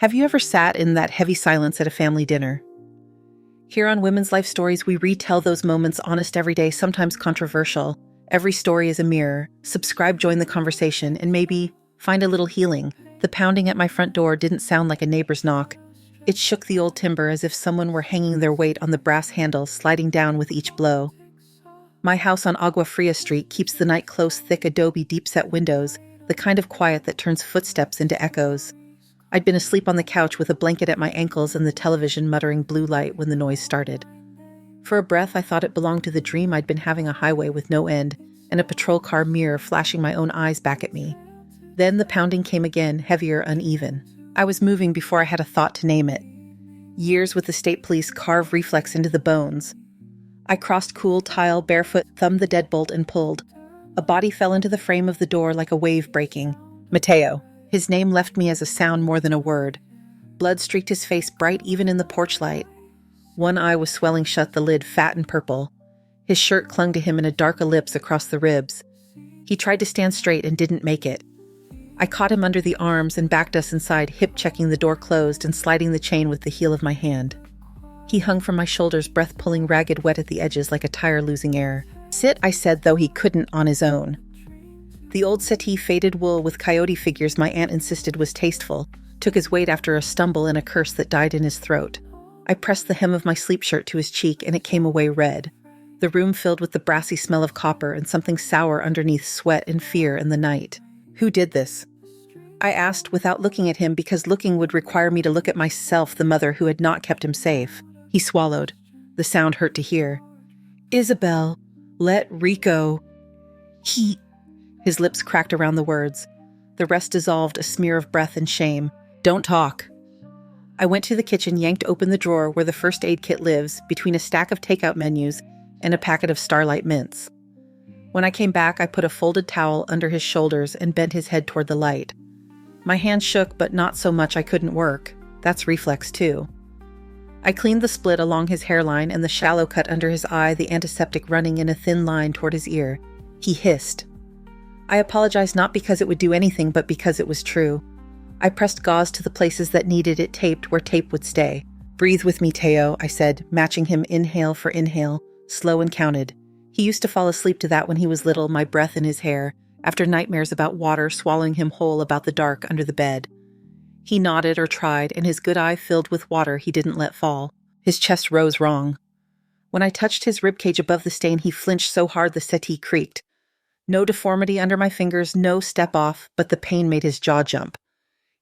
Have you ever sat in that heavy silence at a family dinner? Here on Women's Life Stories, we retell those moments, honest, everyday, sometimes controversial. Every story is a mirror. Subscribe, join the conversation, and maybe find a little healing. The pounding at my front door didn't sound like a neighbor's knock. It shook the old timber as if someone were hanging their weight on the brass handle, sliding down with each blow. My house on AGUA FRÍA Street keeps the night close, thick adobe deep-set windows, the kind of quiet that turns footsteps into echoes. I'd been asleep on the couch with a blanket at my ankles and the television muttering blue light when the noise started. For a breath, I thought it belonged to the dream I'd been having, a highway with no end, and a patrol car mirror flashing my own eyes back at me. Then the pounding came again, heavier, uneven. I was moving before I had a thought to name it. Years with the state police carve reflex into the bones. I crossed cool tile barefoot, thumbed the deadbolt, and pulled. A body fell into the frame of the door like a wave breaking. Mateo. His name left me as a sound more than a word. Blood streaked his face bright even in the porch light. One eye was swelling shut, the lid fat and purple. His shirt clung to him in a dark ellipse across the ribs. He tried to stand straight and didn't make it. I caught him under the arms and backed us inside, hip-checking the door closed and sliding the chain with the heel of my hand. He hung from my shoulders, breath pulling ragged wet at the edges like a tire losing air. "Sit," I said, though he couldn't on his own. The old settee, faded wool with coyote figures my aunt insisted was tasteful, took his weight after a stumble and a curse that died in his throat. I pressed the hem of my sleep shirt to his cheek and it came away red. The room filled with the brassy smell of copper and something sour underneath sweat and fear in the night. "Who did this?" I asked without looking at him, because looking would require me to look at myself, the mother who had not kept him safe. He swallowed. The sound hurt to hear. "Isabel, let RICO. His lips cracked around the words. The rest dissolved, a smear of breath and shame. "Don't talk." I went to the kitchen, yanked open the drawer where the first aid kit lives, between a stack of takeout menus and a packet of Starlight mints. When I came back, I put a folded towel under his shoulders and bent his head toward the light. My hand shook, but not so much I couldn't work. That's reflex, too. I cleaned the split along his hairline and the shallow cut under his eye, the antiseptic running in a thin line toward his ear. He hissed. I apologized, not because it would do anything, but because it was true. I pressed gauze to the places that needed it, taped where tape would stay. "Breathe with me, Teo," I said, matching him inhale for inhale, slow and counted. He used to fall asleep to that when he was little, my breath in his hair, after nightmares about water swallowing him whole about the dark under the bed. He nodded, or tried, and his good eye filled with water he didn't let fall. His chest rose wrong. When I touched his ribcage above the stain, he flinched so hard the settee creaked. No deformity under my fingers, no step off, but the pain made his jaw jump.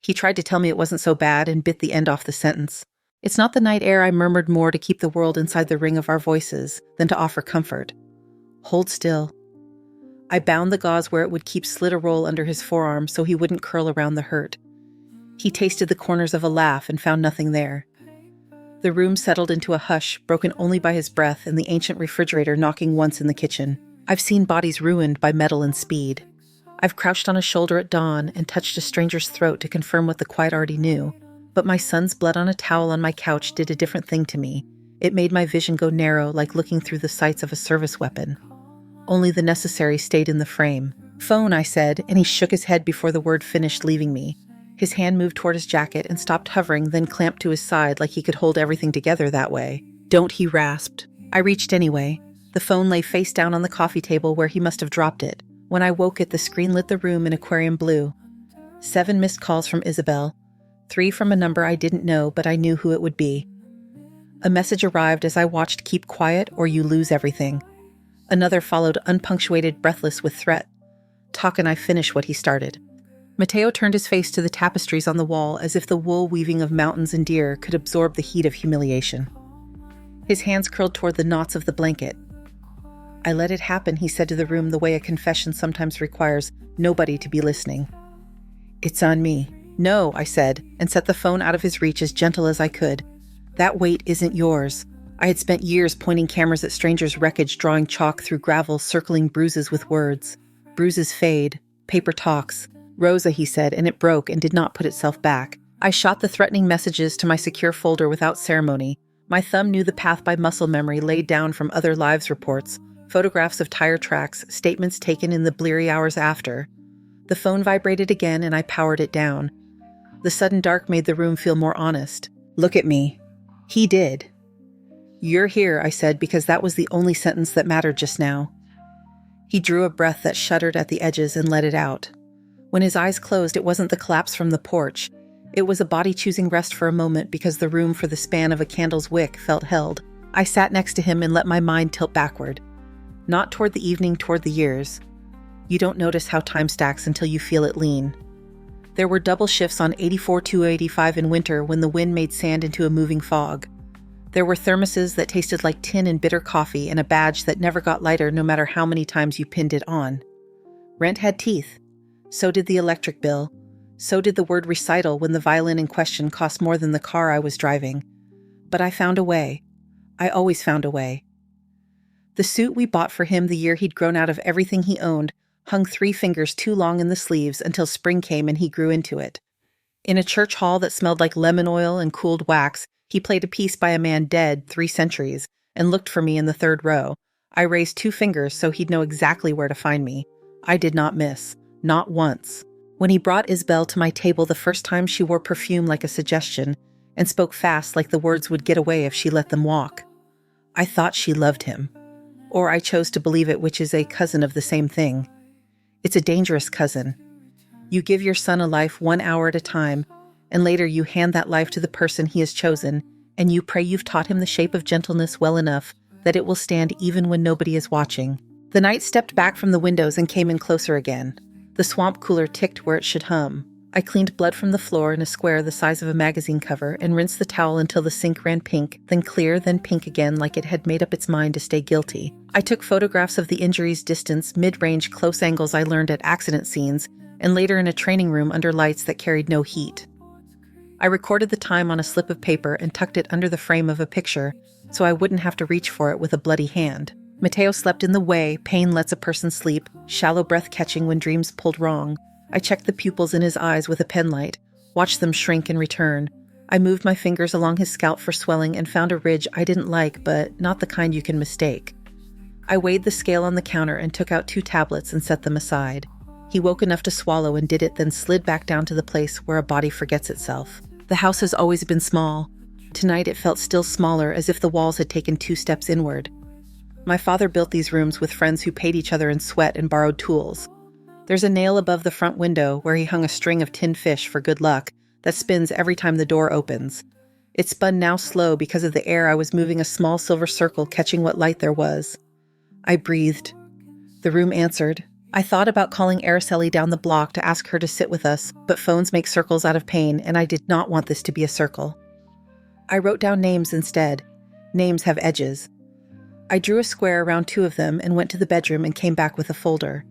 He tried to tell me it wasn't so bad and bit the end off the sentence. "It's not the night air," I murmured, more to keep the world inside the ring of our voices than to offer comfort. "Hold still." I bound the gauze where it would keep, slid a roll under his forearm so he wouldn't curl around the hurt. He tasted the corners of a laugh and found nothing there. The room settled into a hush, broken only by his breath and the ancient refrigerator knocking once in the kitchen. I've seen bodies ruined by metal and speed. I've crouched on a shoulder at dawn and touched a stranger's throat to confirm what the quiet already knew. But my son's blood on a towel on my couch did a different thing to me. It made my vision go narrow, like looking through the sights of a service weapon. Only the necessary stayed in the frame. "Phone," I said, and he shook his head before the word finished, leaving me. His hand moved toward his jacket and stopped hovering, then clamped to his side like he could hold everything together that way. "Don't," he rasped. I reached anyway. The phone lay face down on the coffee table where he must have dropped it. When I woke it, the screen lit the room in aquarium blue. 7 missed calls from Isabel. 3 from a number I didn't know, but I knew who it would be. A message arrived as I watched, "Keep quiet or you lose everything." Another followed, unpunctuated, breathless with threat. "Talk and I finish what he started." Mateo turned his face to the tapestries on the wall, as if the wool weaving of mountains and deer could absorb the heat of humiliation. His hands curled toward the knots of the blanket. "I let it happen," he said to the room, the way a confession sometimes requires nobody to be listening. "It's on me." "No," I said, and set the phone out of his reach as gentle as I could. "That weight isn't yours." I had spent years pointing cameras at strangers' wreckage, drawing chalk through gravel, circling bruises with words. Bruises fade. Paper talks. "Rosa," he said, and it broke and did not put itself back. I shot the threatening messages to my secure folder without ceremony. My thumb knew the path by muscle memory, laid down from other lives reports. Photographs of tire tracks, statements taken in the bleary hours after. The phone vibrated again and I powered it down. The sudden dark made the room feel more honest. "Look at me." He did. "You're here," I said, because that was the only sentence that mattered just now. He drew a breath that shuddered at the edges and let it out. When his eyes closed, it wasn't the collapse from the porch. It was a body choosing rest for a moment because the room for the span of a candle's wick felt held. I sat next to him and let my mind tilt backward. Not toward the evening, toward the years. You don't notice how time stacks until you feel it lean. There were double shifts on 84-285 in winter when the wind made sand into a moving fog. There were thermoses that tasted like tin and bitter coffee and a badge that never got lighter no matter how many times you pinned it on. Rent had teeth. So did the electric bill. So did the word recital when the violin in question cost more than the car I was driving. But I found a way. I always found a way. The suit we bought for him the year he'd grown out of everything he owned hung 3 fingers too long in the sleeves until spring came and he grew into it. In a church hall that smelled like lemon oil and cooled wax, he played a piece by a man dead 3 centuries and looked for me in the 3rd row. I raised 2 fingers so he'd know exactly where to find me. I did not miss. Not once. When he brought Isabel to my table the first time, she wore perfume like a suggestion and spoke fast like the words would get away if she let them walk. I thought she loved him. Or I chose to believe it, which is a cousin of the same thing. It's a dangerous cousin. You give your son a life 1 hour at a time, and later you hand that life to the person he has chosen, and you pray you've taught him the shape of gentleness well enough that it will stand even when nobody is watching. The night stepped back from the windows and came in closer again. The swamp cooler ticked where it should hum. I cleaned blood from the floor in a square the size of a magazine cover and rinsed the towel until the sink ran pink, then clear, then pink again, like it had made up its mind to stay guilty. I took photographs of the injuries, distance, mid-range, close angles I learned at accident scenes, and later in a training room under lights that carried no heat. I recorded the time on a slip of paper and tucked it under the frame of a picture so I wouldn't have to reach for it with a bloody hand. Mateo slept in the way pain lets a person sleep, shallow breath catching when dreams pulled wrong. I checked the pupils in his eyes with a penlight, watched them shrink and return. I moved my fingers along his scalp for swelling and found a ridge I didn't like, but not the kind you can mistake. I weighed the scale on the counter and took out 2 tablets and set them aside. He woke enough to swallow and did it, then slid back down to the place where a body forgets itself. The house has always been small. Tonight it felt still smaller, as if the walls had taken 2 steps inward. My father built these rooms with friends who paid each other in sweat and borrowed tools. There's a nail above the front window where he hung a string of tinned fish for good luck that spins every time the door opens. It spun now slow because of the air. I was moving a small silver circle, catching what light there was. I breathed. The room answered. I thought about calling Araceli down the block to ask her to sit with us, but phones make circles out of pain, and I did not want this to be a circle. I wrote down names instead. Names have edges. I drew a square around 2 of them and went to the bedroom and came back with a folder.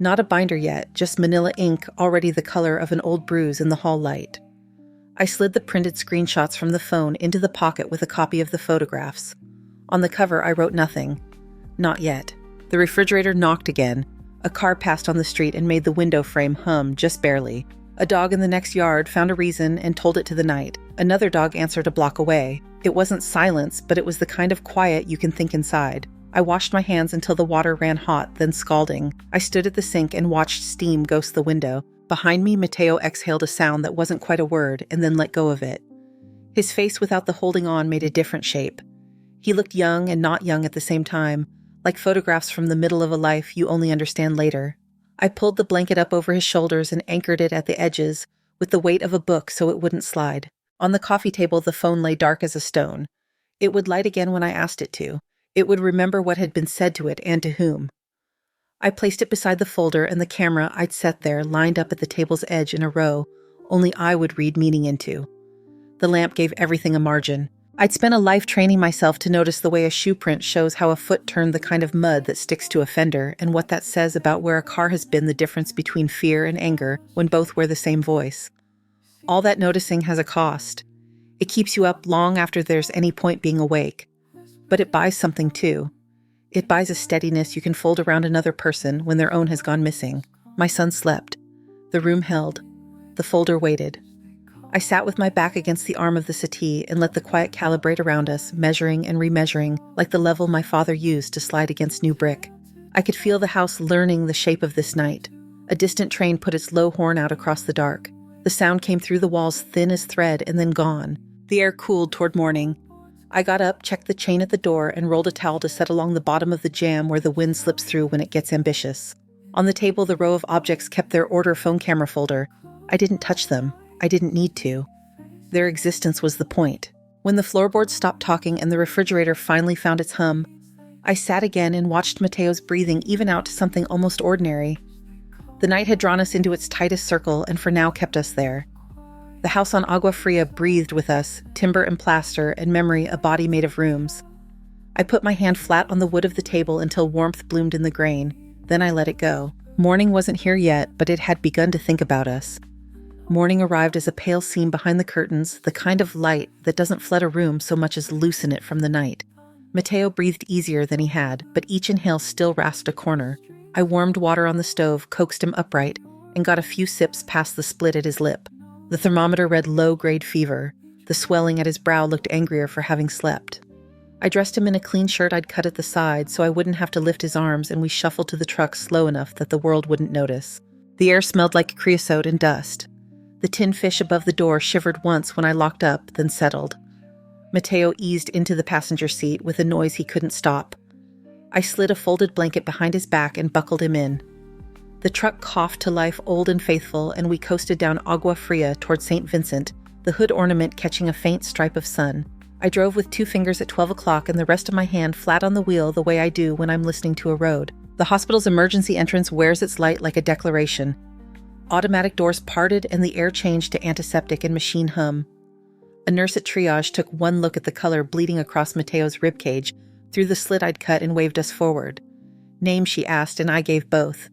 Not a binder yet, just manila ink already the color of an old bruise in the hall light. I slid the printed screenshots from the phone into the pocket with a copy of the photographs. On the cover, I wrote nothing. Not yet. The refrigerator knocked again. A car passed on the street and made the window frame hum just barely. A dog in the next yard found a reason and told it to the night. Another dog answered a block away. It wasn't silence, but it was the kind of quiet you can think inside. I washed my hands until the water ran hot, then scalding. I stood at the sink and watched steam ghost the window. Behind me, Mateo exhaled a sound that wasn't quite a word and then let go of it. His face without the holding on made a different shape. He looked young and not young at the same time, like photographs from the middle of a life you only understand later. I pulled the blanket up over his shoulders and anchored it at the edges with the weight of a book so it wouldn't slide. On the coffee table, the phone lay dark as a stone. It would light again when I asked it to. It would remember what had been said to it and to whom. I placed it beside the folder, and the camera I'd set there lined up at the table's edge in a row only I would read meaning into. The lamp gave everything a margin. I'd spent a life training myself to notice the way a shoe print shows how a foot turned the kind of mud that sticks to a fender, and what that says about where a car has been, the difference between fear and anger when both wear the same voice. All that noticing has a cost. It keeps you up long after there's any point being awake. But it buys something too. It buys a steadiness you can fold around another person when their own has gone missing. My son slept. The room held. The folder waited. I sat with my back against the arm of the settee and let the quiet calibrate around us, measuring and remeasuring like the level my father used to slide against new brick. I could feel the house learning the shape of this night. A distant train put its low horn out across the dark. The sound came through the walls thin as thread and then gone. The air cooled toward morning. I got up, checked the chain at the door, and rolled a towel to set along the bottom of the jamb where the wind slips through when it gets ambitious. On the table, the row of objects kept their order phone camera folder. I didn't touch them. I didn't need to. Their existence was the point. When the floorboards stopped talking and the refrigerator finally found its hum, I sat again and watched Mateo's breathing even out to something almost ordinary. The night had drawn us into its tightest circle and for now kept us there. The house on Agua Fria breathed with us, timber and plaster, and memory a body made of rooms. I put my hand flat on the wood of the table until warmth bloomed in the grain. Then I let it go. Morning wasn't here yet, but it had begun to think about us. Morning arrived as a pale seam behind the curtains, the kind of light that doesn't flood a room so much as loosen it from the night. Mateo breathed easier than he had, but each inhale still rasped a corner. I warmed water on the stove, coaxed him upright, and got a few sips past the split at his lip. The thermometer read low-grade fever. The swelling at his brow looked angrier for having slept. I dressed him in a clean shirt I'd cut at the side so I wouldn't have to lift his arms, and we shuffled to the truck slow enough that the world wouldn't notice. The air smelled like creosote and dust. The tin fish above the door shivered once when I locked up, then settled. Mateo eased into the passenger seat with a noise he couldn't stop. I slid a folded blanket behind his back and buckled him in. The truck coughed to life old and faithful, and we coasted down Agua Fria toward St. Vincent, the hood ornament catching a faint stripe of sun. I drove with 2 fingers at 12 o'clock and the rest of my hand flat on the wheel the way I do when I'm listening to a road. The hospital's emergency entrance wears its light like a declaration. Automatic doors parted and the air changed to antiseptic and machine hum. A nurse at triage took one look at the color bleeding across Mateo's ribcage through the slit I'd cut and waved us forward. Name, she asked, and I gave both.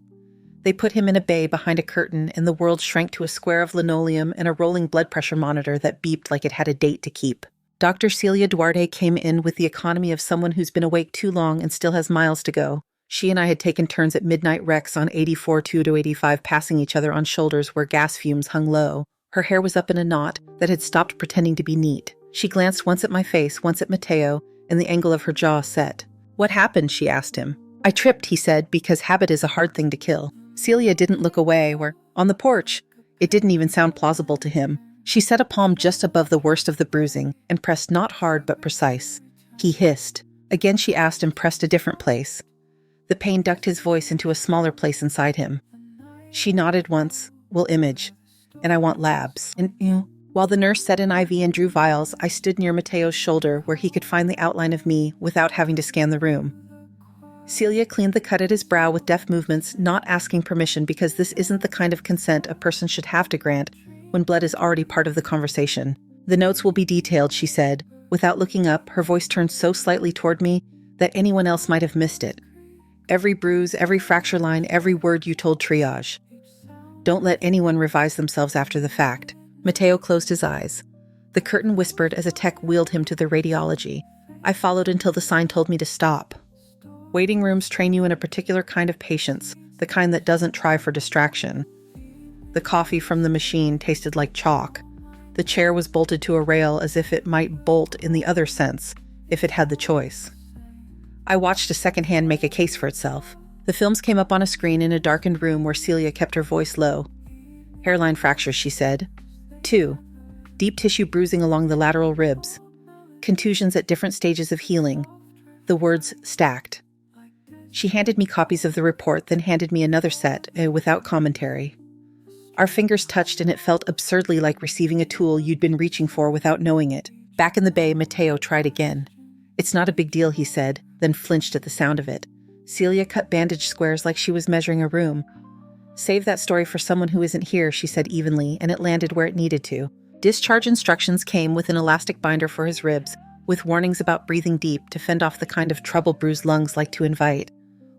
They put him in a bay behind a curtain, and the world shrank to a square of linoleum and a rolling blood pressure monitor that beeped like it had a date to keep. Dr. Celia Duarte came in with the economy of someone who's been awake too long and still has miles to go. She and I had taken turns at midnight wrecks on 84-2 to 85, passing each other on shoulders where gas fumes hung low. Her hair was up in a knot that had stopped pretending to be neat. She glanced once at my face, once at Mateo, and the angle of her jaw set. "What happened?" she asked him. "I tripped," he said, because habit is a hard thing to kill. Celia didn't look away. "We're on the porch." It didn't even sound plausible to him. She set a palm just above the worst of the bruising and pressed not hard but precise. He hissed. Again she asked and pressed a different place. The pain ducked his voice into a smaller place inside him. She nodded once. "We'll image. And I want labs." While the nurse set an IV and drew vials, I stood near Mateo's shoulder where he could find the outline of me without having to scan the room. Celia cleaned the cut at his brow with deft movements, not asking permission because this isn't the kind of consent a person should have to grant when blood is already part of the conversation. "The notes will be detailed," she said. Without looking up, her voice turned so slightly toward me that anyone else might have missed it. "Every bruise, every fracture line, every word you told triage. Don't let anyone revise themselves after the fact." Mateo closed his eyes. The curtain whispered as a tech wheeled him to the radiology. I followed until the sign told me to stop. Waiting rooms train you in a particular kind of patience, the kind that doesn't try for distraction. The coffee from the machine tasted like chalk. The chair was bolted to a rail as if it might bolt in the other sense, if it had the choice. I watched a second hand make a case for itself. The films came up on a screen in a darkened room where Celia kept her voice low. "Hairline fractures," she said. 2. Deep tissue bruising along the lateral ribs. Contusions at different stages of healing. The words stacked. She handed me copies of the report, then handed me another set, without commentary. Our fingers touched and it felt absurdly like receiving a tool you'd been reaching for without knowing it. Back in the bay, Mateo tried again. "It's not a big deal," he said, then flinched at the sound of it. Celia cut bandage squares like she was measuring a room. "Save that story for someone who isn't here," she said evenly, and it landed where it needed to. Discharge instructions came with an elastic binder for his ribs, with warnings about breathing deep to fend off the kind of trouble bruised lungs like to invite.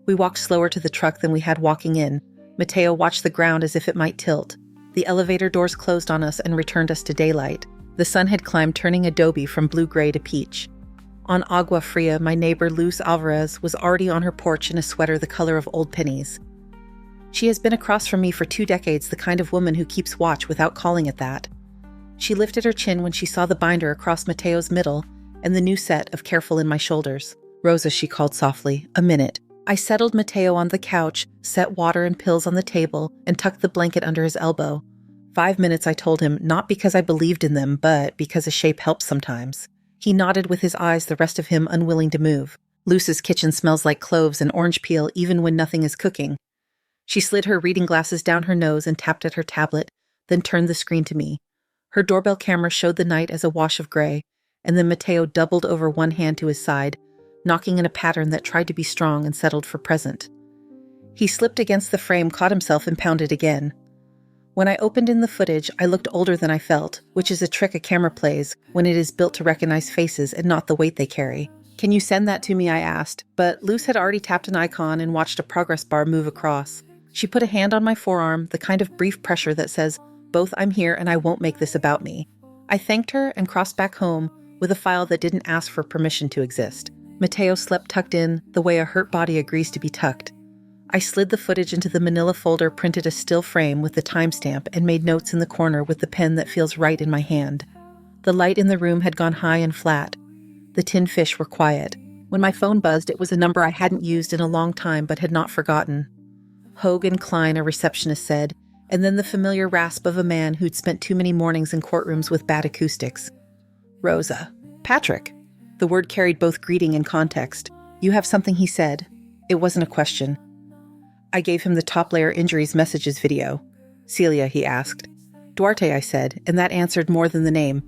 We walked slower to the truck than we had walking in. Mateo watched the ground as if it might tilt. The elevator doors closed on us and returned us to daylight. The sun had climbed, turning adobe from blue-gray to peach. On Agua Fria, my neighbor Luz Alvarez was already on her porch in a sweater the color of old pennies. She has been across from me for 2 decades, the kind of woman who keeps watch without calling it that. She lifted her chin when she saw the binder across Mateo's middle and the new set of Careful in my shoulders. "Rosa," she called softly, "a minute." I settled Mateo on the couch, set water and pills on the table, and tucked the blanket under his elbow. 5 minutes, I told him, not because I believed in them, but because a shape helps sometimes. He nodded with his eyes, the rest of him unwilling to move. Luce's kitchen smells like cloves and orange peel even when nothing is cooking. She slid her reading glasses down her nose and tapped at her tablet, then turned the screen to me. Her doorbell camera showed the night as a wash of gray, and then Mateo doubled over one hand to his side, knocking in a pattern that tried to be strong and settled for present. He slipped against the frame, caught himself, and pounded again. When I opened in the footage, I looked older than I felt, which is a trick a camera plays when it is built to recognize faces and not the weight they carry. "Can you send that to me?" I asked, but Luce had already tapped an icon and watched a progress bar move across. She put a hand on my forearm, the kind of brief pressure that says, "Both I'm here and I won't make this about me." I thanked her and crossed back home with a file that didn't ask for permission to exist. Mateo slept tucked in, the way a hurt body agrees to be tucked. I slid the footage into the manila folder, printed a still frame with the timestamp, and made notes in the corner with the pen that feels right in my hand. The light in the room had gone high and flat. The tin fish were quiet. When my phone buzzed, it was a number I hadn't used in a long time but had not forgotten. Hogan Klein, a receptionist said, and then the familiar rasp of a man who'd spent too many mornings in courtrooms with bad acoustics. "Rosa." "Patrick." The word carried both greeting and context. "You have something," he said. It wasn't a question. I gave him the top layer injuries messages video. "Celia," he asked. "Duarte," I said, and that answered more than the name.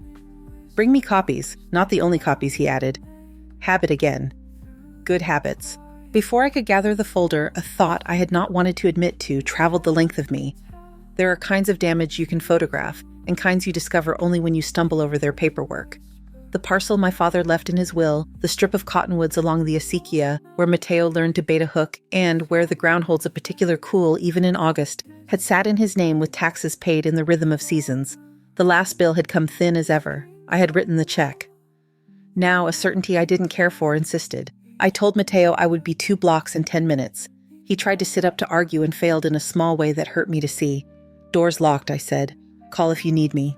"Bring me copies, not the only copies," he added. Habit again. Good habits. Before I could gather the folder, a thought I had not wanted to admit to traveled the length of me. There are kinds of damage you can photograph, and kinds you discover only when you stumble over their paperwork. The parcel my father left in his will, the strip of cottonwoods along the acequia where Mateo learned to bait a hook, and where the ground holds a particular cool even in August, had sat in his name with taxes paid in the rhythm of seasons. The last bill had come thin as ever. I had written the check. Now, a certainty I didn't care for insisted. I told Mateo I would be 2 blocks in 10 minutes. He tried to sit up to argue and failed in a small way that hurt me to see. "Door's locked," I said. "Call if you need me."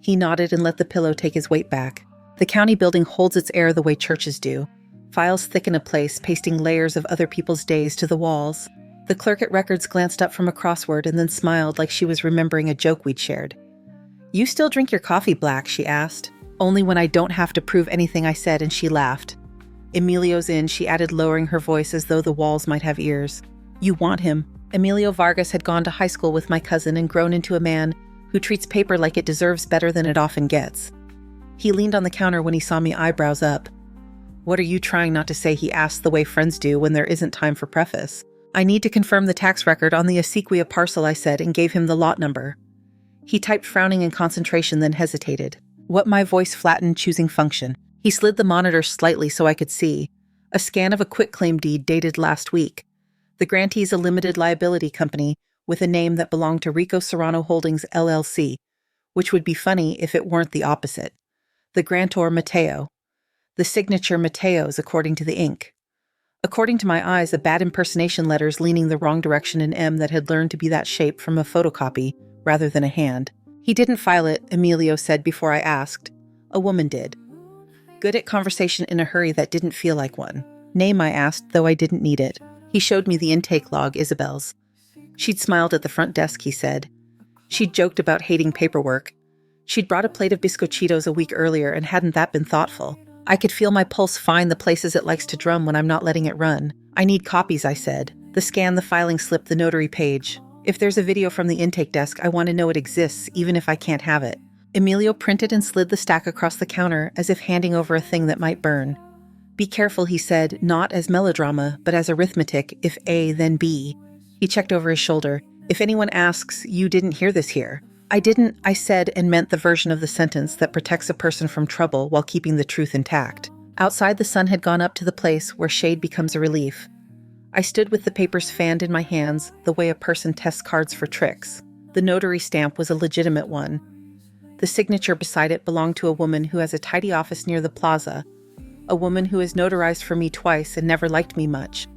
He nodded and let the pillow take his weight back. The county building holds its air the way churches do. Files thicken a place, pasting layers of other people's days to the walls. The clerk at records glanced up from a crossword and then smiled like she was remembering a joke we'd shared. "You still drink your coffee black?" she asked. "Only when I don't have to prove anything," I said, and she laughed. "Emilio's in," she added, lowering her voice as though the walls might have ears. "You want him." Emilio Vargas had gone to high school with my cousin and grown into a man who treats paper like it deserves better than it often gets. He leaned on the counter when he saw me, eyebrows up. "What are you trying not to say?" he asked, the way friends do when there isn't time for preface. "I need to confirm the tax record on the acequia parcel," I said, and gave him the lot number. He typed, frowning in concentration, then hesitated. What my voice flattened, choosing function. He slid the monitor slightly so I could see. A scan of a quitclaim deed dated last week. The grantee's a limited liability company with a name that belonged to RICO Serrano Holdings, LLC, which would be funny if it weren't the opposite. The grantor, Mateo. The signature, Mateo's, according to the ink. According to my eyes, a bad impersonation, letters leaning the wrong direction, an M that had learned to be that shape from a photocopy rather than a hand. "He didn't file it," Emilio said before I asked. "A woman did." Good at conversation in a hurry that didn't feel like one. "Name?" I asked, though I didn't need it. He showed me the intake log, Isabel's. She'd smiled at the front desk, he said. She'd joked about hating paperwork. She'd brought a plate of biscochitos a week earlier, and hadn't that been thoughtful? I could feel my pulse find the places it likes to drum when I'm not letting it run. "I need copies," I said. The scan, the filing slip, the notary page. "If there's a video from the intake desk, I want to know it exists, even if I can't have it." Emilio printed and slid the stack across the counter as if handing over a thing that might burn. "Be careful," he said, not as melodrama, but as arithmetic. If A, then B. He checked over his shoulder. "If anyone asks, you didn't hear this here." "I didn't," I said, and meant the version of the sentence that protects a person from trouble while keeping the truth intact. Outside, the sun had gone up to the place where shade becomes a relief. I stood with the papers fanned in my hands, the way a person tests cards for tricks. The notary stamp was a legitimate one. The signature beside it belonged to a woman who has a tidy office near the plaza, a woman who has notarized for me twice and never liked me much.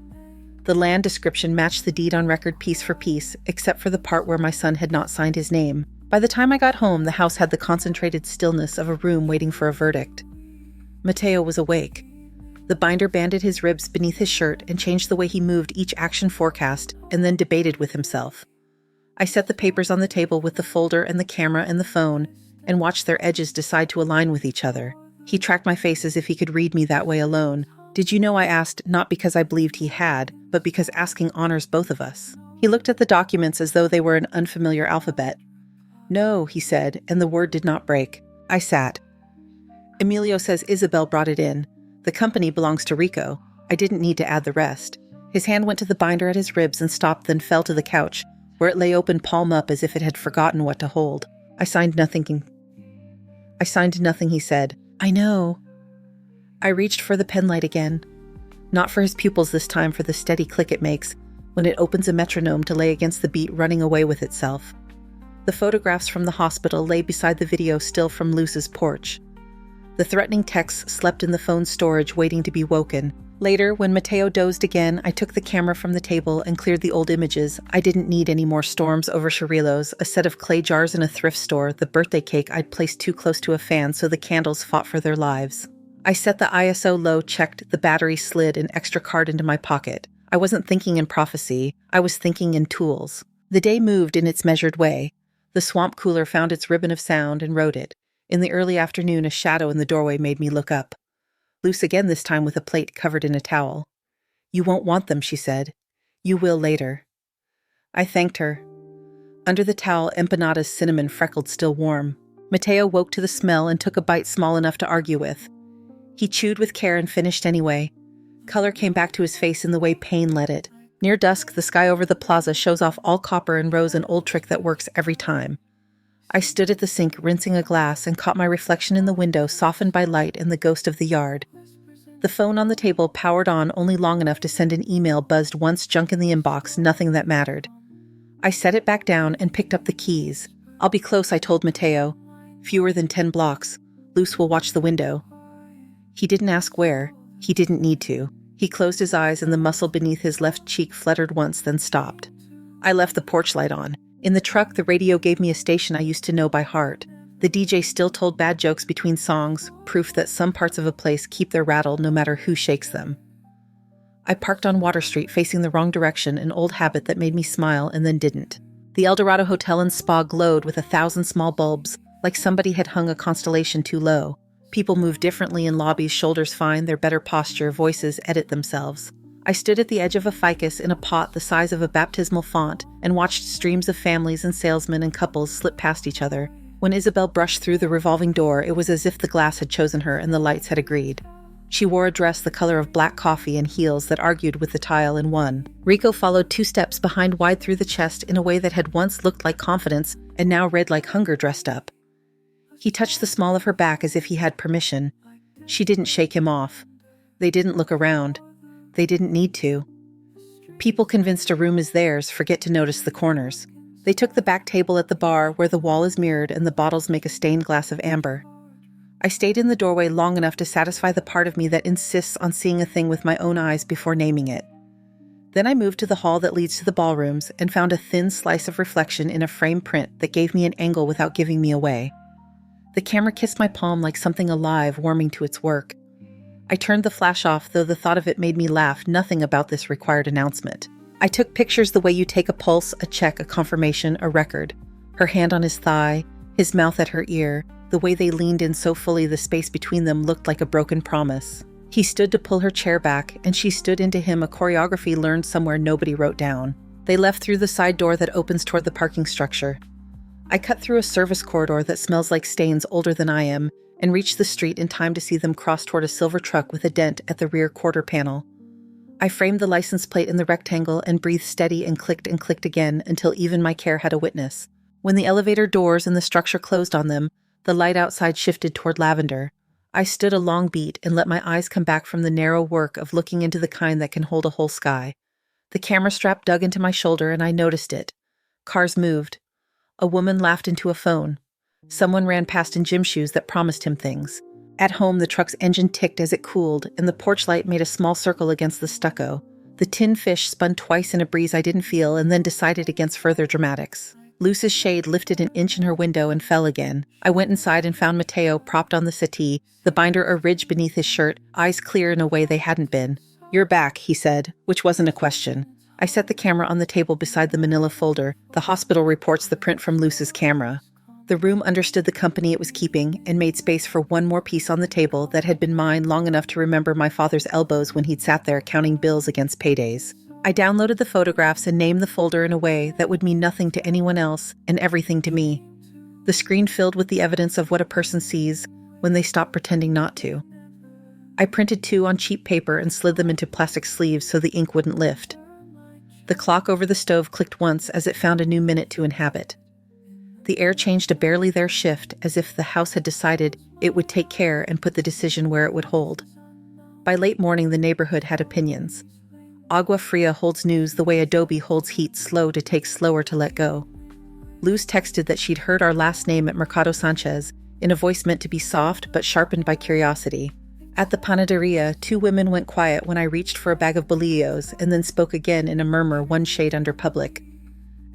The land description matched the deed on record piece for piece, except for the part where my son had not signed his name. By the time I got home, the house had the concentrated stillness of a room waiting for a verdict. Mateo was awake. The binder banded his ribs beneath his shirt and changed the way he moved each action forecast, and then debated with himself. I set the papers on the table with the folder and the camera and the phone, and watched their edges decide to align with each other. He tracked my face as if he could read me that way alone. "Did you know?" I asked, not because I believed he had, but because asking honors both of us. He looked at the documents as though they were an unfamiliar alphabet. "No," he said, and the word did not break. I sat. "Emilio says Isabel brought it in. The company belongs to RICO. I didn't need to add the rest." His hand went to the binder at his ribs and stopped, then fell to the couch, where it lay open palm up as if it had forgotten what to hold. I signed nothing, he said. "I know." I reached for the pen light again. Not for his pupils this time, for the steady click it makes when it opens a metronome to lay against the beat running away with itself. The photographs from the hospital lay beside the video still from Luz's porch. The threatening texts slept in the phone's storage, waiting to be woken. Later, when Mateo dozed again, I took the camera from the table and cleared the old images. I didn't need any more storms over churrillos, a set of clay jars in a thrift store, the birthday cake I'd placed too close to a fan so the candles fought for their lives. I set the ISO low, checked, the battery slid, an extra card into my pocket. I wasn't thinking in prophecy, I was thinking in tools. The day moved in its measured way. The swamp cooler found its ribbon of sound and rode it. In the early afternoon, a shadow in the doorway made me look up. Luz again, this time with a plate covered in a towel. "You won't want them," she said. "You will later." I thanked her. Under the towel, empanada's cinnamon freckled still warm. Mateo woke to the smell and took a bite small enough to argue with. He chewed with care and finished anyway. Color came back to his face in the way pain let it. Near dusk, the sky over the plaza shows off all copper and rose, an old trick that works every time. I stood at the sink, rinsing a glass, and caught my reflection in the window, softened by light and the ghost of the yard. The phone on the table powered on only long enough to send an email, buzzed once, junk in the inbox, nothing that mattered. I set it back down and picked up the keys. "I'll be close," I told Mateo. "Fewer than 10 blocks. Luz will watch the window." He didn't ask where. He didn't need to. He closed his eyes and the muscle beneath his left cheek fluttered once, then stopped. I left the porch light on. In the truck, the radio gave me a station I used to know by heart. The DJ still told bad jokes between songs, proof that some parts of a place keep their rattle no matter who shakes them. I parked on Water Street, facing the wrong direction, an old habit that made me smile and then didn't. The El Dorado Hotel and Spa glowed with 1,000 small bulbs, like somebody had hung a constellation too low. People move differently in lobbies, shoulders fine, their better posture, voices edit themselves. I stood at the edge of a ficus in a pot the size of a baptismal font and watched streams of families and salesmen and couples slip past each other. When Isabel brushed through the revolving door, it was as if the glass had chosen her and the lights had agreed. She wore a dress the color of black coffee and heels that argued with the tile and won. Rico followed 2 steps behind, wide through the chest in a way that had once looked like confidence and now read like hunger dressed up. He touched the small of her back as if he had permission. She didn't shake him off. They didn't look around. They didn't need to. People convinced a room is theirs forget to notice the corners. They took the back table at the bar where the wall is mirrored and the bottles make a stained glass of amber. I stayed in the doorway long enough to satisfy the part of me that insists on seeing a thing with my own eyes before naming it. Then I moved to the hall that leads to the ballrooms and found a thin slice of reflection in a frame print that gave me an angle without giving me away. The camera kissed my palm like something alive warming to its work. I turned the flash off, though the thought of it made me laugh. Nothing about this required announcement. I took pictures the way you take a pulse, a check, a confirmation, a record. Her hand on his thigh, his mouth at her ear, the way they leaned in so fully the space between them looked like a broken promise. He stood to pull her chair back, and she stood into him, a choreography learned somewhere nobody wrote down. They left through the side door that opens toward the parking structure. I cut through a service corridor that smells like stains older than I am, and reached the street in time to see them cross toward a silver truck with a dent at the rear quarter panel. I framed the license plate in the rectangle and breathed steady and clicked again until even my care had a witness. When the elevator doors and the structure closed on them, the light outside shifted toward lavender. I stood a long beat and let my eyes come back from the narrow work of looking into the kind that can hold a whole sky. The camera strap dug into my shoulder and I noticed it. Cars moved. A woman laughed into a phone. Someone ran past in gym shoes that promised him things. At home, the truck's engine ticked as it cooled, and the porch light made a small circle against the stucco. The tin fish spun twice in a breeze I didn't feel and then decided against further dramatics. Luz's shade lifted an inch in her window and fell again. I went inside and found Mateo propped on the settee, the binder a ridge beneath his shirt, eyes clear in a way they hadn't been. "You're back," he said, which wasn't a question. I set the camera on the table beside the manila folder. The hospital reports the print from Luz's camera. The room understood the company it was keeping and made space for one more piece on the table that had been mine long enough to remember my father's elbows when he'd sat there counting bills against paydays. I downloaded the photographs and named the folder in a way that would mean nothing to anyone else and everything to me. The screen filled with the evidence of what a person sees when they stop pretending not to. I printed 2 on cheap paper and slid them into plastic sleeves so the ink wouldn't lift. The clock over the stove clicked once as it found a new minute to inhabit. The air changed a barely there shift, as if the house had decided it would take care and put the decision where it would hold. By late morning, the neighborhood had opinions. AGUA FRÍA holds news the way Adobe holds heat, slow to take, slower to let go. Luz texted that she'd heard our last name at Mercado Sanchez in a voice meant to be soft but sharpened by curiosity. At the panaderia, 2 women went quiet when I reached for a bag of bolillos and then spoke again in a murmur one shade under public.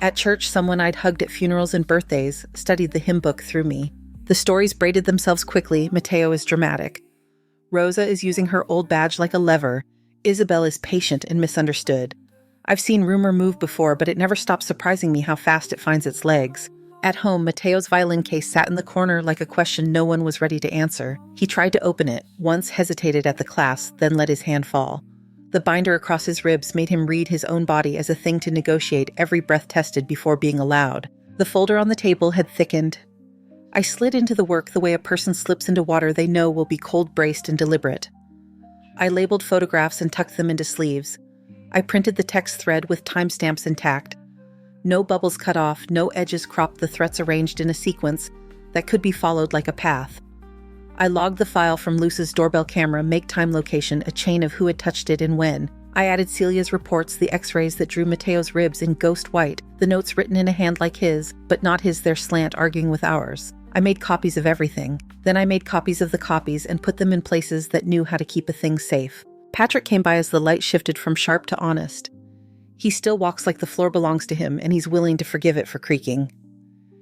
At church, someone I'd hugged at funerals and birthdays studied the hymn book through me. The stories braided themselves quickly. Mateo is dramatic. Rosa is using her old badge like a lever. Isabel is patient and misunderstood. I've seen rumor move before, but it never stops surprising me how fast it finds its legs. At home, Mateo's violin case sat in the corner like a question no one was ready to answer. He tried to open it, once hesitated at the clasp, then let his hand fall. The binder across his ribs made him read his own body as a thing to negotiate, every breath tested before being allowed. The folder on the table had thickened. I slid into the work the way a person slips into water they know will be cold-braced and deliberate. I labeled photographs and tucked them into sleeves. I printed the text thread with timestamps intact. No bubbles cut off, no edges cropped, the threats arranged in a sequence that could be followed like a path. I logged the file from Luz's doorbell camera, make time location, a chain of who had touched it and when. I added Celia's reports, the x-rays that drew Mateo's ribs in ghost white, the notes written in a hand like his, but not his, their slant arguing with ours. I made copies of everything. Then I made copies of the copies and put them in places that knew how to keep a thing safe. Patrick came by as the light shifted from sharp to honest. He still walks like the floor belongs to him, and he's willing to forgive it for creaking.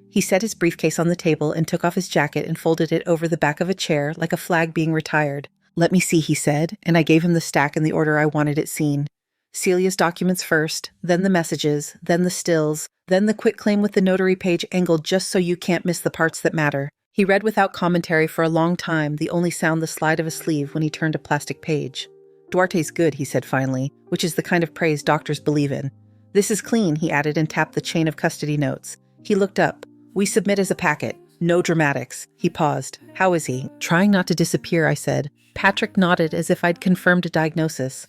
He set his briefcase on the table and took off his jacket and folded it over the back of a chair like a flag being retired. "Let me see," he said, and I gave him the stack in the order I wanted it seen. Celia's documents first, then the messages, then the stills, then the quitclaim with the notary page angled just so you can't miss the parts that matter. He read without commentary for a long time, the only sound the slide of a sleeve when he turned a plastic page. "Duarte's good," he said finally, which is the kind of praise doctors believe in. "This is clean," he added and tapped the chain of custody notes. He looked up. "We submit as a packet. No dramatics." He paused. "How is he?" "Trying not to disappear," I said. Patrick nodded as if I'd confirmed a diagnosis.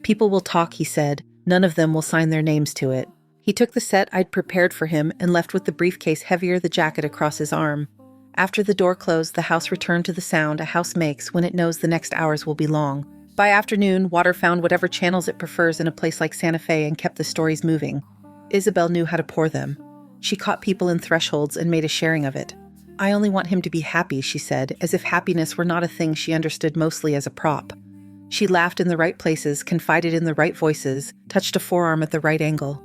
"People will talk," he said. "None of them will sign their names to it." He took the set I'd prepared for him and left with the briefcase heavier the jacket across his arm. After the door closed, the house returned to the sound a house makes when it knows the next hours will be long. By afternoon, water found whatever channels it prefers in a place like Santa Fe and kept the stories moving. Isabel knew how to pour them. She caught people in thresholds and made a sharing of it. "I only want him to be happy," she said, as if happiness were not a thing she understood, mostly as a prop. She laughed in the right places, confided in the right voices, touched a forearm at the right angle.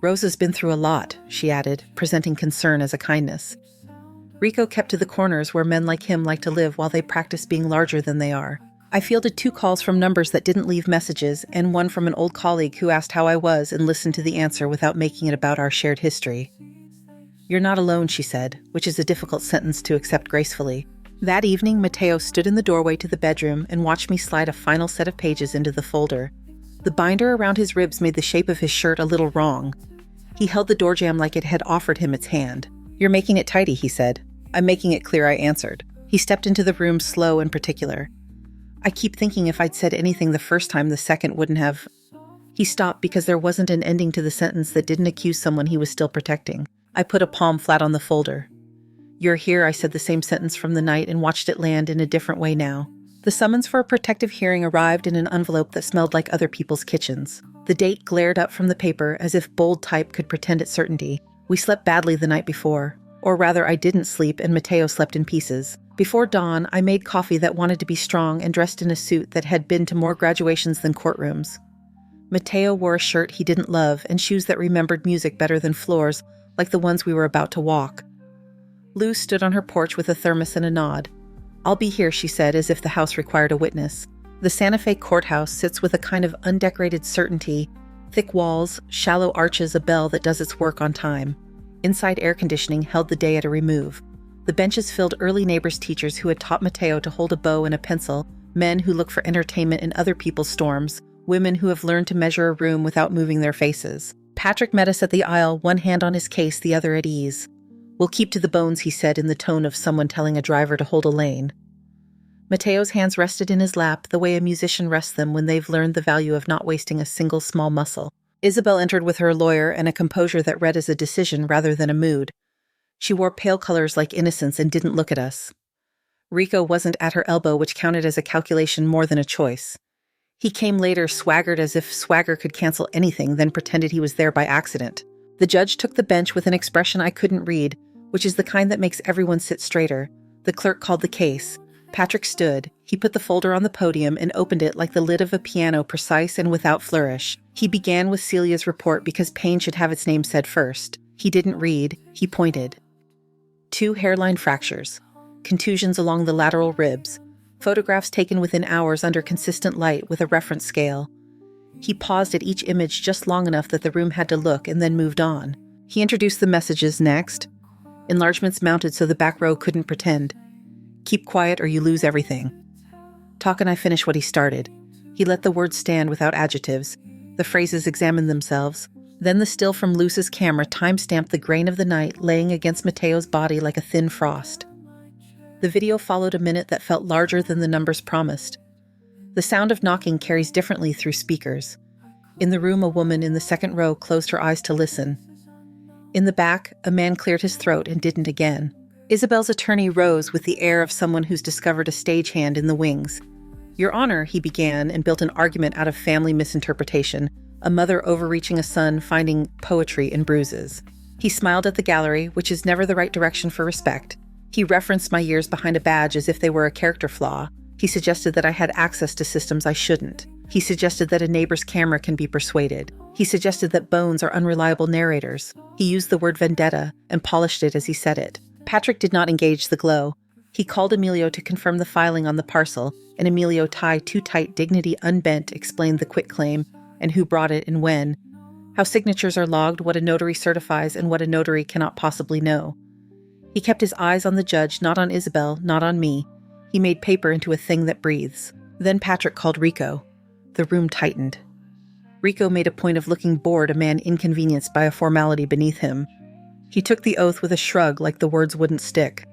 "Rosa's been through a lot," she added, presenting concern as a kindness. Rico kept to the corners where men like him like to live while they practice being larger than they are. I fielded 2 calls from numbers that didn't leave messages, and one from an old colleague who asked how I was and listened to the answer without making it about our shared history. "You're not alone," she said, which is a difficult sentence to accept gracefully. That evening, Mateo stood in the doorway to the bedroom and watched me slide a final set of pages into the folder. The binder around his ribs made the shape of his shirt a little wrong. He held the door jamb like it had offered him its hand. "You're making it tidy," he said. "I'm making it clear," I answered. He stepped into the room, slow and particular. "I keep thinking if I'd said anything the first time, the second wouldn't have..." He stopped because there wasn't an ending to the sentence that didn't accuse someone he was still protecting. I put a palm flat on the folder. "You're here," I said the same sentence from the night and watched it land in a different way now. The summons for a protective hearing arrived in an envelope that smelled like other people's kitchens. The date glared up from the paper as if bold type could pretend at certainty. We slept badly the night before. Or rather, I didn't sleep and Mateo slept in pieces. Before dawn, I made coffee that wanted to be strong and dressed in a suit that had been to more graduations than courtrooms. Mateo wore a shirt he didn't love and shoes that remembered music better than floors, like the ones we were about to walk. Luz stood on her porch with a thermos and a nod. "I'll be here," she said, as if the house required a witness. The Santa Fe courthouse sits with a kind of undecorated certainty Thick walls, shallow arches, a bell that does its work on time. Inside air conditioning held the day at a remove. The benches filled early neighbors' teachers who had taught Mateo to hold a bow and a pencil, men who look for entertainment in other people's storms, women who have learned to measure a room without moving their faces. Patrick met us at the aisle, one hand on his case, the other at ease. "We'll keep to the bones," he said in the tone of someone telling a driver to hold a lane. Mateo's hands rested in his lap the way a musician rests them when they've learned the value of not wasting a single small muscle. Isabel entered with her lawyer and a composure that read as a decision rather than a mood. She wore pale colors like innocence and didn't look at us. RICO wasn't at her elbow, which counted as a calculation more than a choice. He came later, swaggered as if swagger could cancel anything, then pretended he was there by accident. The judge took the bench with an expression I couldn't read, which is the kind that makes everyone sit straighter. The clerk called the case. Patrick stood. He put the folder on the podium and opened it like the lid of a piano, precise and without flourish. He began with Celia's report because pain should have its name said first. He didn't read. He pointed. 2 hairline fractures. Contusions along the lateral ribs. Photographs taken within hours under consistent light with a reference scale. He paused at each image just long enough that the room had to look and then moved on. He introduced the messages next. Enlargements mounted so the back row couldn't pretend. Keep quiet or you lose everything. Talk and I finish what he started. He let the words stand without adjectives. The phrases examined themselves. Then the still from Luce's camera time-stamped the grain of the night laying against Mateo's body like a thin frost. The video followed a minute that felt larger than the numbers promised. The sound of knocking carries differently through speakers. In the room, a woman in the second row closed her eyes to listen. In the back, a man cleared his throat and didn't again. Isabel's attorney rose with the air of someone who's discovered a stagehand in the wings. "Your Honor," he began, and built an argument out of family misinterpretation, a mother overreaching a son finding poetry in bruises. He smiled at the gallery, which is never the right direction for respect. He referenced my years behind a badge as if they were a character flaw. He suggested that I had access to systems I shouldn't. He suggested that a neighbor's camera can be persuaded. He suggested that bones are unreliable narrators. He used the word vendetta and polished it as he said it. Patrick did not engage the glow. He called Emilio to confirm the filing on the parcel, and Emilio, tie too tight, dignity unbent, explained the quitclaim and who brought it and when, how signatures are logged, what a notary certifies, and what a notary cannot possibly know. He kept his eyes on the judge, not on Isabel, not on me. He made paper into a thing that breathes. Then Patrick called RICO. The room tightened. RICO made a point of looking bored, a man inconvenienced by a formality beneath him. He took the oath with a shrug like the words wouldn't stick.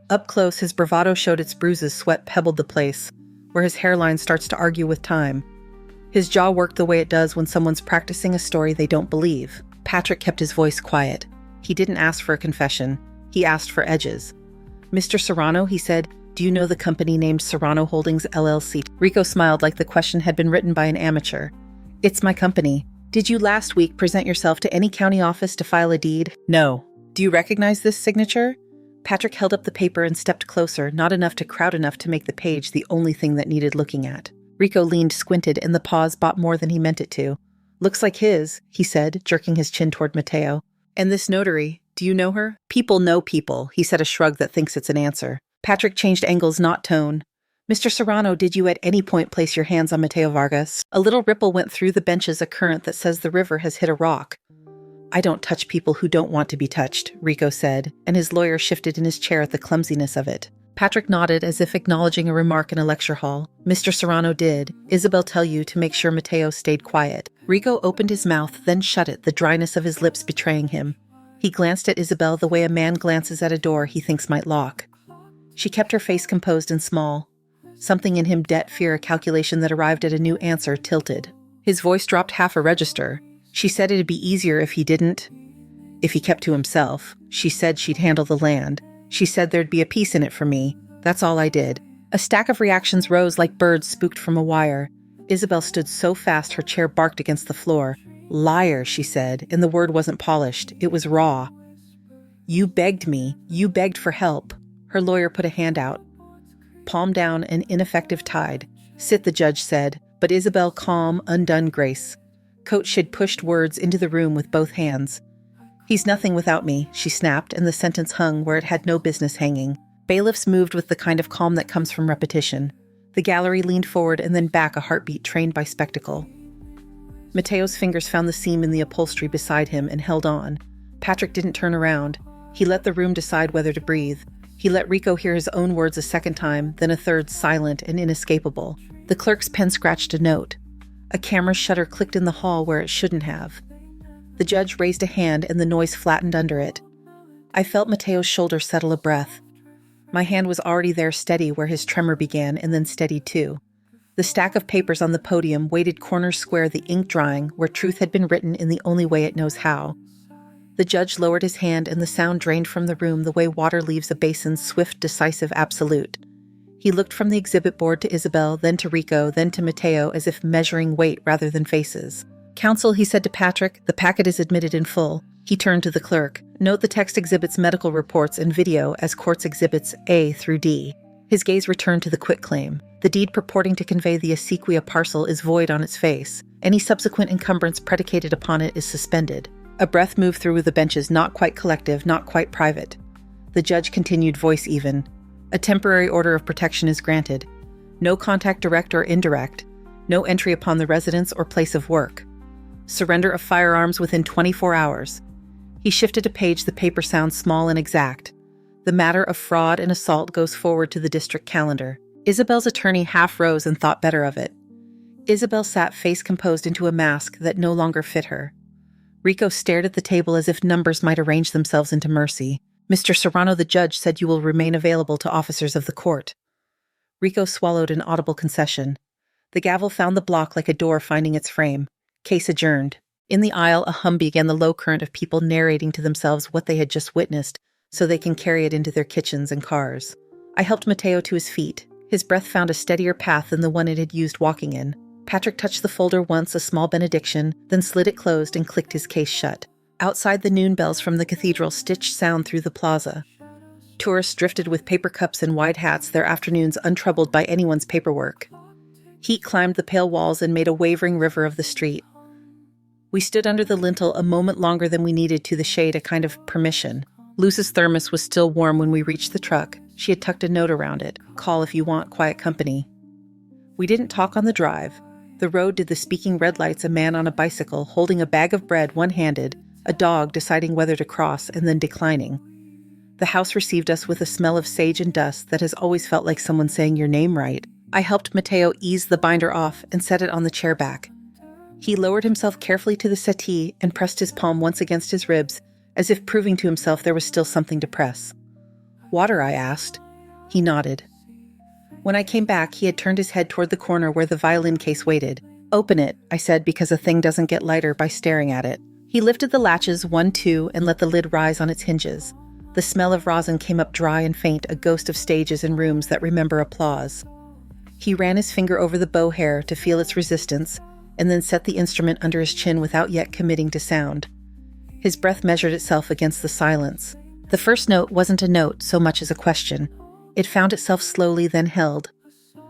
Up close, his bravado showed its bruises, sweat pebbled the place, where his hairline starts to argue with time. His jaw worked the way it does when someone's practicing a story they don't believe. Patrick kept his voice quiet. He didn't ask for a confession. He asked for edges. "Mr. Serrano," he said, "do you know the company named Serrano Holdings, LLC? RICO smiled like the question had been written by an amateur. "It's my company. Did you last week present yourself to any county office to file a deed?" "No." "Do you recognize this signature?" Patrick held up the paper and stepped closer, not enough to crowd enough to make the page the only thing that needed looking at. RICO leaned, squinted, and the pause bought more than he meant it to. "Looks like his," he said, jerking his chin toward Mateo. "And this notary, do you know her?" "People know people," he said, a shrug that thinks it's an answer. Patrick changed angles, not tone. "Mr. Serrano, did you at any point place your hands on Mateo Vargas?" A little ripple went through the benches, a current that says the river has hit a rock. "I don't touch people who don't want to be touched," RICO said, and his lawyer shifted in his chair at the clumsiness of it. Patrick nodded as if acknowledging a remark in a lecture hall. "Mr. Serrano did Isabel tell you to make sure Mateo stayed quiet?" RICO opened his mouth, then shut it, the dryness of his lips betraying him. He glanced at Isabel the way a man glances at a door he thinks might lock. She kept her face composed and small. Something in him, debt, fear, a calculation that arrived at a new answer, tilted. His voice dropped half a register. "She said it'd be easier if he didn't. If he kept to himself. She said she'd handle the land. She said there'd be a piece in it for me. That's all I did." A stack of reactions rose like birds spooked from a wire. Isabel stood so fast her chair barked against the floor. "Liar," she said, and the word wasn't polished. It was raw. "You begged me. You begged for help." Her lawyer put a hand out. Palm down, an ineffective tide. "Sit," the judge said, but Isabel, calm, undone grace. Coach she'd pushed words into the room with both hands. "He's nothing without me," she snapped, and the sentence hung where it had no business hanging. Bailiffs moved with the kind of calm that comes from repetition. The gallery leaned forward and then back, a heartbeat trained by spectacle. Mateo's fingers found the seam in the upholstery beside him and held on. Patrick didn't turn around. He let the room decide whether to breathe. He let Rico hear his own words a second time, then a third, silent and inescapable. The clerk's pen scratched a note. A camera shutter clicked in the hall where it shouldn't have. The judge raised a hand and the noise flattened under it. I felt Mateo's shoulder settle a breath. My hand was already there, steady where his tremor began, and then steady too. The stack of papers on the podium waited corner square, the ink drying, where truth had been written in the only way it knows how. The judge lowered his hand and the sound drained from the room the way water leaves a basin's swift, decisive absolute. He looked from the exhibit board to Isabel, then to Rico, then to Mateo, as if measuring weight rather than faces. "Counsel," he said to Patrick, "the packet is admitted in full." He turned to the clerk. "Note the text exhibits medical reports and video as court's exhibits A through D." His gaze returned to the quitclaim. The deed purporting to convey the AGUA parcel is void on its face. Any subsequent encumbrance predicated upon it is suspended. A breath moved through the benches, not quite collective, not quite private. The judge continued, voice even. "A temporary order of protection is granted. No contact, direct or indirect. No entry upon the residence or place of work. Surrender of firearms within 24 hours. He shifted a page, the paper sounds small and exact. The matter of fraud and assault goes forward to the district calendar. Isabel's attorney half rose and thought better of it. Isabel sat face composed into a mask that no longer fit her. Rico stared at the table as if numbers might arrange themselves into mercy. Mr. Serrano, the judge, said you will remain available to officers of the court. Rico swallowed an audible concession. The gavel found the block like a door finding its frame. Case adjourned. In the aisle, a hum began, the low current of people narrating to themselves what they had just witnessed so they can carry it into their kitchens and cars. I helped Mateo to his feet. His breath found a steadier path than the one it had used walking in. Patrick touched the folder once, a small benediction, then slid it closed and clicked his case shut. Outside, the noon bells from the cathedral stitched sound through the plaza. Tourists drifted with paper cups and wide hats, their afternoons untroubled by anyone's paperwork. Heat climbed the pale walls and made a wavering river of the street. We stood under the lintel a moment longer than we needed, to the shade, a kind of permission. Luce's thermos was still warm when we reached the truck. She had tucked a note around it. Call if you want quiet company. We didn't talk on the drive. The road did the speaking, red lights, a man on a bicycle holding a bag of bread one-handed, a dog deciding whether to cross and then declining. The house received us with a smell of sage and dust that has always felt like someone saying your name right. I helped Mateo ease the binder off and set it on the chair back. He lowered himself carefully to the settee and pressed his palm once against his ribs, as if proving to himself there was still something to press. Water, I asked. He nodded. When I came back, he had turned his head toward the corner where the violin case waited. Open it, I said, because a thing doesn't get lighter by staring at it. He lifted the latches, 1, 2, and let the lid rise on its hinges. The smell of rosin came up dry and faint, a ghost of stages and rooms that remember applause. He ran his finger over the bow hair to feel its resistance, and then set the instrument under his chin without yet committing to sound. His breath measured itself against the silence. The first note wasn't a note so much as a question. It found itself slowly, then held.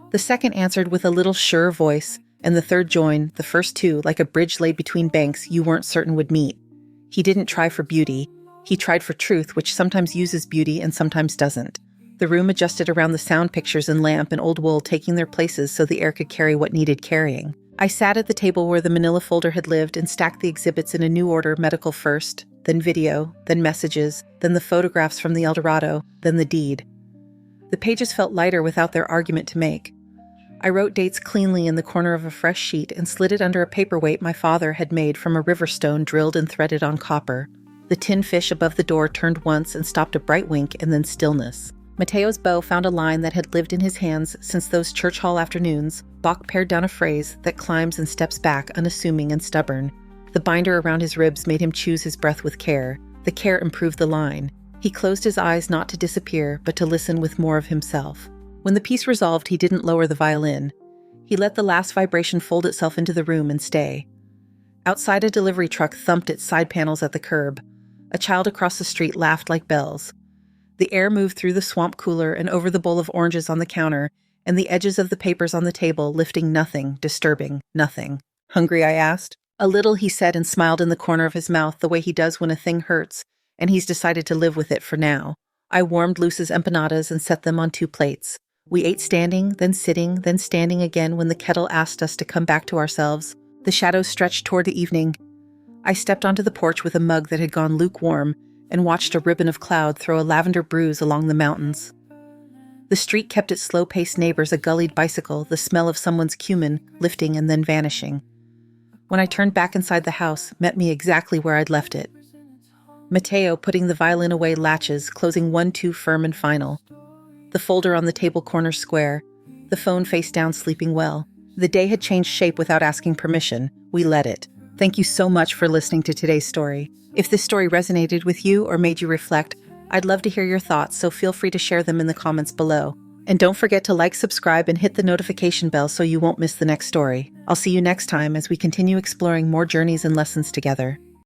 The second answered with a little sure voice, and the third joined, the first two, like a bridge laid between banks you weren't certain would meet. He didn't try for beauty. He tried for truth, which sometimes uses beauty and sometimes doesn't. The room adjusted around the sound pictures and lamp and old wool taking their places so the air could carry what needed carrying. I sat at the table where the manila folder had lived and stacked the exhibits in a new order, medical first, then video, then messages, then the photographs from the El Dorado, then the deed. The pages felt lighter without their argument to make. I wrote dates cleanly in the corner of a fresh sheet and slid it under a paperweight my father had made from a river stone drilled and threaded on copper. The tin fish above the door turned once and stopped, a bright wink and then stillness. Mateo's bow found a line that had lived in his hands since those church hall afternoons. Bach pared down a phrase that climbs and steps back, unassuming and stubborn. The binder around his ribs made him choose his breath with care. The care improved the line. He closed his eyes not to disappear, but to listen with more of himself. When the piece resolved, he didn't lower the violin. He let the last vibration fold itself into the room and stay. Outside, a delivery truck thumped its side panels at the curb. A child across the street laughed like bells. The air moved through the swamp cooler and over the bowl of oranges on the counter and the edges of the papers on the table, lifting nothing, disturbing nothing. Hungry, I asked. A little, he said, and smiled in the corner of his mouth the way he does when a thing hurts, and he's decided to live with it for now. I warmed Luce's empanadas and set them on 2 plates. We ate standing, then sitting, then standing again when the kettle asked us to come back to ourselves. The shadows stretched toward the evening. I stepped onto the porch with a mug that had gone lukewarm and watched a ribbon of cloud throw a lavender bruise along the mountains. The street kept its slow-paced neighbors a gullied bicycle, the smell of someone's cumin lifting and then vanishing. When I turned back inside the house, met me exactly where I'd left it. Mateo putting the violin away latches, closing 1-2 firm and final. The folder on the table corner square, the phone face down sleeping well. The day had changed shape without asking permission. We let it. Thank you so much for listening to today's story. If this story resonated with you or made you reflect, I'd love to hear your thoughts, so feel free to share them in the comments below. And don't forget to like, subscribe, and hit the notification bell so you won't miss the next story. I'll see you next time as we continue exploring more journeys and lessons together.